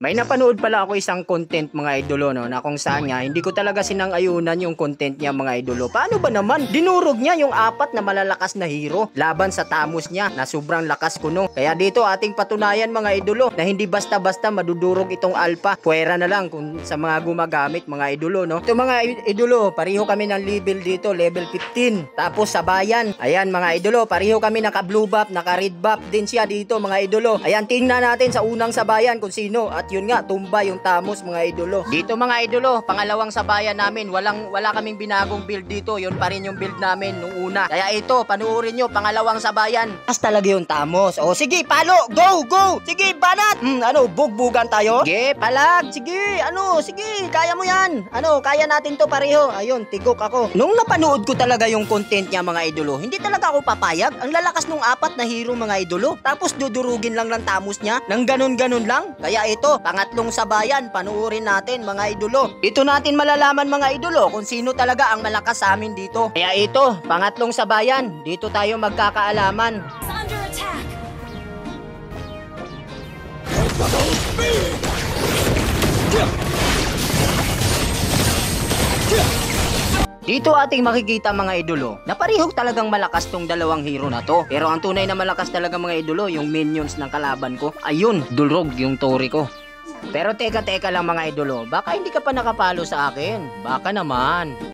May napanood pala ako isang content mga idolo no, na kung saan nga hindi ko talaga sinang-ayunan yung content niya mga idolo. Paano ba naman? Dinurog niya yung apat na malalakas na hero laban sa Thanos niya na sobrang lakas kuno. Kaya dito ating patunayan mga idolo na hindi basta-basta madudurog itong alpha. Puwera na lang kung sa mga gumagamit mga idolo no. Ito mga idolo, pareho kami ng level dito, level 15. Tapos sabayan. Ayan mga idolo, pareho kami naka blue buff, naka red buff din siya dito mga idolo. Ayan, tingnan natin sa unang sabayan kung sino. At yun nga, tumba yung Thanos mga idolo. Dito mga idolo, pangalawang sabayan namin, wala kaming binagong build dito. Yun pa rin yung build namin nung una. Kaya ito, panuorin nyo, pangalawang sabayan. As talaga yung Thanos. O sige, palo, go, go. Sige, banat. Bugbugan tayo? Sige, palag. Sige, sige, kaya mo yan. Kaya natin to pareho. Ayun, tigok ako. Nung napanood ko talaga yung content niya mga idolo, hindi talaga ako papayag. Ang lalakas nung apat na hero mga idolo. Tapos dudurugin lang ng Thanos niya. Nang ganun-ganun lang. Kaya ito, pangatlong sabayan, panuorin natin mga idolo. Dito natin malalaman mga idolo kung sino talaga ang malakas sa amin dito. Kaya ito, pangatlong sabayan, dito tayo magkakaalaman. Under attack. Dito ating makikita mga idolo na pareho talagang malakas tong dalawang hero na to. Pero ang tunay na malakas talaga mga idolo, yung minions ng kalaban ko. Ayun, dulog yung tori ko. Pero teka lang mga idolo, baka hindi ka pa nakapalo sa akin. Baka naman.